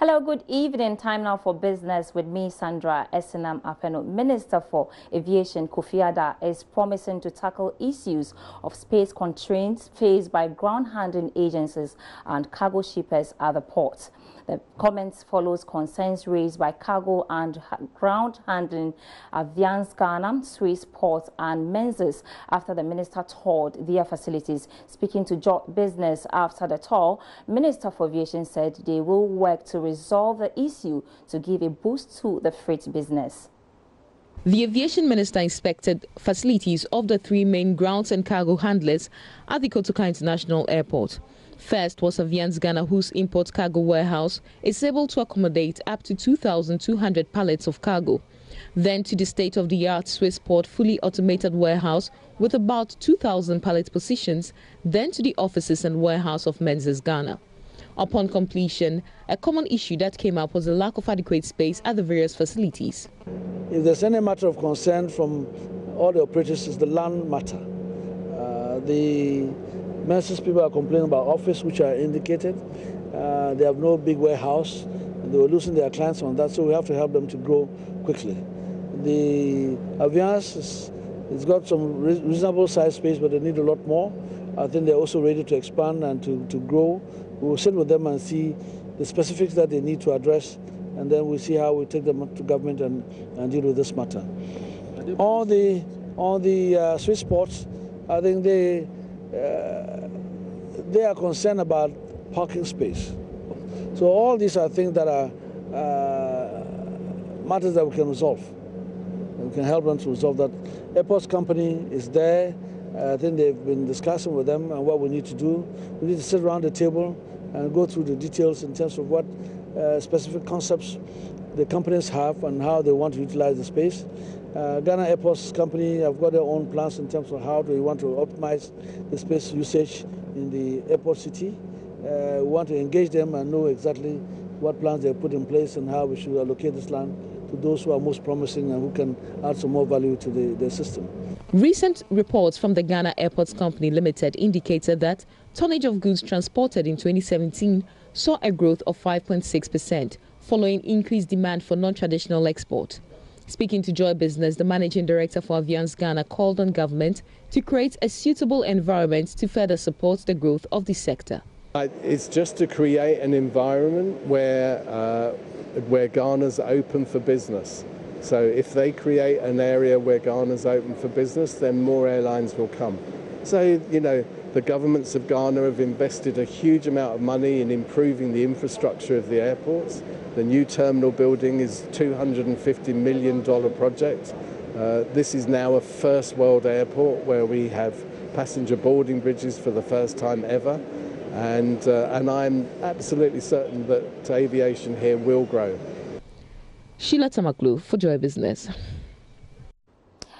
Hello, good evening. Time now for business with me, Sandra Esinam Apeno. Minister for Aviation Kofi Adda is promising to tackle issues of space constraints faced by ground handling agencies and cargo shippers at the port. The comments follows concerns raised by cargo and ground handling Aviance Ghana, Swiss Ports and Menzies after the minister toured their facilities. Speaking to Joy Business after the tour, Minister for Aviation said they will work to resolve the issue to give a boost to the freight business. The aviation minister inspected facilities of the three main grounds and cargo handlers at the Kotoka International Airport. First was Aviance Ghana, whose import cargo warehouse is able to accommodate up to 2,200 pallets of cargo. Then to the state-of-the-art Swiss Port fully automated warehouse with about 2,000 pallet positions, then to the offices and warehouse of Menzies Ghana. Upon completion, a common issue that came up was the lack of adequate space at the various facilities. If there's any matter of concern from all the operators, it's the land matter. The Menzies people are complaining about office, which are indicated. They have no big warehouse. They were losing their clients on that, so we have to help them to grow quickly. The Aviance it's got some reasonable size space, but they need a lot more. I think they're also ready to expand and to grow. We will sit with them and see the specifics that they need to address, and then we'll see how we take them up to government and deal with this matter. All the Swiss ports, I think they are concerned about parking space. So all these are things that are matters that we can resolve. We can help them to resolve that. Airports company is there. I think they've been discussing with them and what we need to do. We need to sit around the table and go through the details in terms of what specific concepts the companies have and how they want to utilize the space. Ghana Airports Company have got their own plans in terms of how they want to optimize the space usage in the airport city. We want to engage them and know exactly what plans they put in place and how we should allocate this land to those who are most promising and who can add some more value to the system. Recent reports from the Ghana Airports Company Limited indicated that tonnage of goods transported in 2017 saw a growth of 5.6%, following increased demand for non-traditional export. Speaking to Joy Business, the managing director for Aviance Ghana called on government to create a suitable environment to further support the growth of the sector. It's just to create an environment where Ghana's open for business. So if they create an area where Ghana's open for business, then more airlines will come. So, you know, the governments of Ghana have invested a huge amount of money in improving the infrastructure of the airports. The new terminal building is a $250 million project. This is now a first world airport where we have passenger boarding bridges for the first time ever. And I'm absolutely certain that aviation here will grow. Sheila Tamaklu for Joy Business.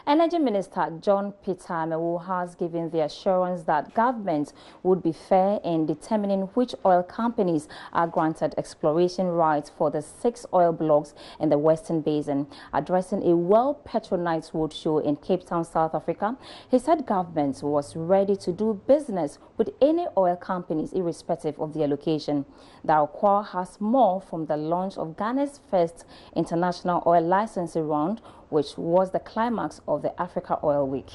Energy Minister John Peter Amewu has given the assurance that government would be fair in determining which oil companies are granted exploration rights for the 6 oil blocks in the Western Basin. Addressing a World Petronites Roadshow in Cape Town, South Africa, he said government was ready to do business with any oil companies irrespective of their location. The Aqua has more from the launch of Ghana's first international oil licensing round, which was the climax of the Africa Oil Week.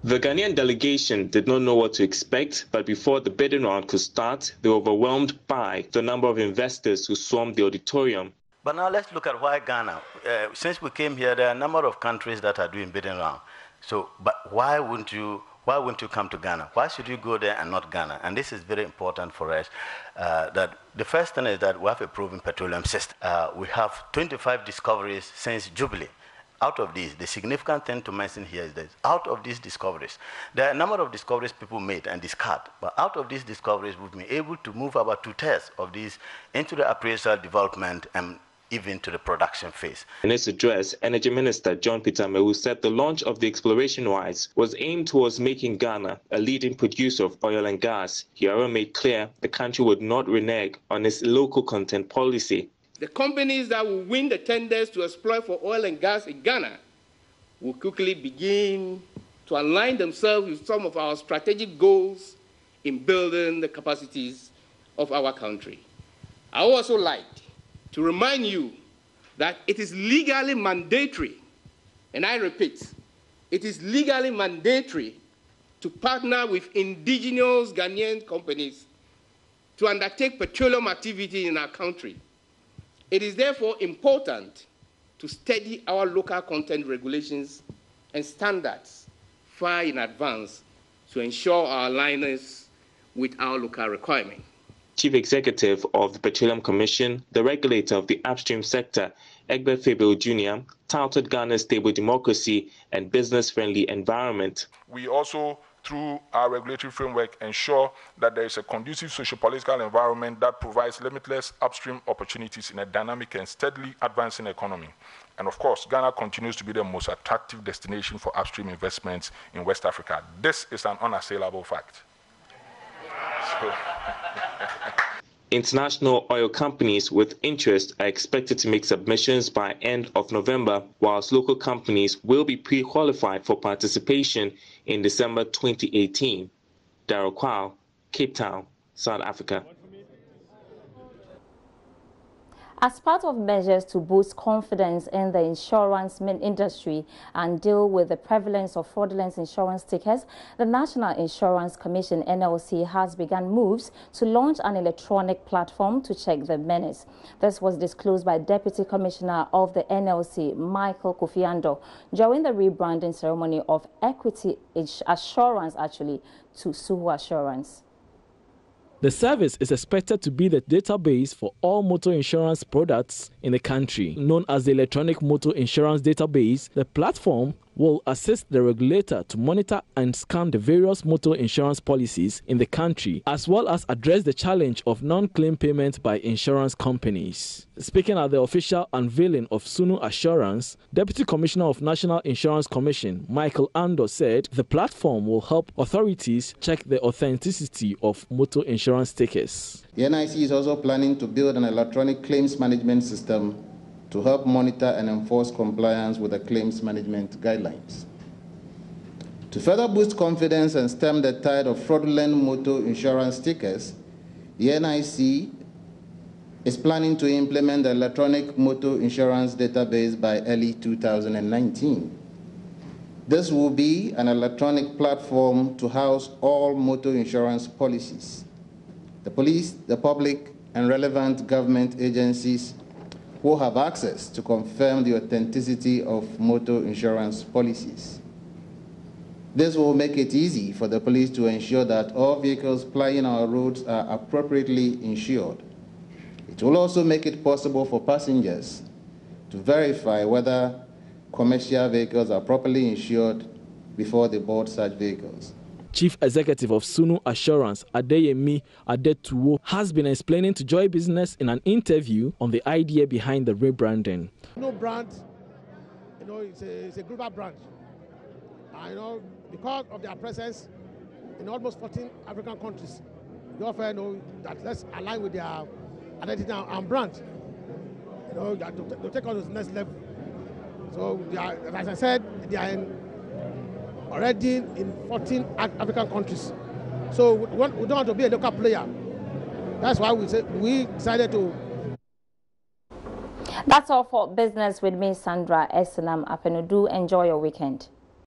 The Ghanaian delegation did not know what to expect, but before the bidding round could start, they were overwhelmed by the number of investors who swarmed the auditorium. But now let's look at why Ghana. Since we came here, there are a number of countries that are doing bidding round. So, but why wouldn't you come to Ghana? Why should you go there and not Ghana? And this is very important for us. That the first thing is that we have a proven petroleum system. We have 25 discoveries since Jubilee. Out of these, the significant thing to mention here is that out of these discoveries, there are a number of discoveries people made and discard. But out of these discoveries, we've been able to move about 2/3 of these into the appraisal development and even to the production phase. In his address, Energy Minister John Peter Amewu said the launch of the exploration rights was aimed towards making Ghana a leading producer of oil and gas. He however made clear the country would not renege on its local content policy. The companies that will win the tenders to exploit for oil and gas in Ghana will quickly begin to align themselves with some of our strategic goals in building the capacities of our country. I also liked to remind you that it is legally mandatory, and I repeat, it is legally mandatory to partner with indigenous Ghanaian companies to undertake petroleum activity in our country. It is therefore important to study our local content regulations and standards far in advance to ensure our alignment with our local requirements. Chief Executive of the Petroleum Commission, the regulator of the upstream sector, Egbert Fabill Jr., touted Ghana's stable democracy and business-friendly environment. We also, through our regulatory framework, ensure that there is a conducive socio-political environment that provides limitless upstream opportunities in a dynamic and steadily advancing economy. And of course, Ghana continues to be the most attractive destination for upstream investments in West Africa. This is an unassailable fact. International oil companies with interest are expected to make submissions by end of November, whilst local companies will be pre-qualified for participation in December 2018. Daryl Kwao, Cape Town, South Africa. As part of measures to boost confidence in the insurance industry and deal with the prevalence of fraudulent insurance stickers, the National Insurance Commission, NLC, has begun moves to launch an electronic platform to check the menace. This was disclosed by Deputy Commissioner of the NLC, Michael Kofi Andoh, during the rebranding ceremony of Equity Assurance, to Suhu Assurance. The service is expected to be the database for all motor insurance products in the country. Known as the Electronic Motor Insurance Database, the platform will assist the regulator to monitor and scan the various motor insurance policies in the country, as well as address the challenge of non-claim payment by insurance companies. Speaking at the official unveiling of Suhu Assurance, Deputy Commissioner of National Insurance Commission, Michael Andoh, said the platform will help authorities check the authenticity of motor insurance stickers. The NIC is also planning to build an electronic claims management system to help monitor and enforce compliance with the claims management guidelines. To further boost confidence and stem the tide of fraudulent motor insurance stickers, the NIC is planning to implement the Electronic Motor Insurance Database by early 2019. This will be an electronic platform to house all motor insurance policies. The police, the public, and relevant government agencies will have access to confirm the authenticity of motor insurance policies. This will make it easy for the police to ensure that all vehicles plying our roads are appropriately insured. It will also make it possible for passengers to verify whether commercial vehicles are properly insured before they board such vehicles. Chief Executive of Suhu Assurance, Adeyemi Adetuwo, has been explaining to Joy Business in an interview on the idea behind the rebranding. No brand, it's a global brand. Because of their presence in almost 14 African countries, they often that let's align with their identity and brand. To take us to the next level. So, as I said, they are already in 14 African countries. So we don't want to be a local player. That's why we decided to. That's all for Business with me, Sandra Esinam Apenu. Do enjoy your weekend.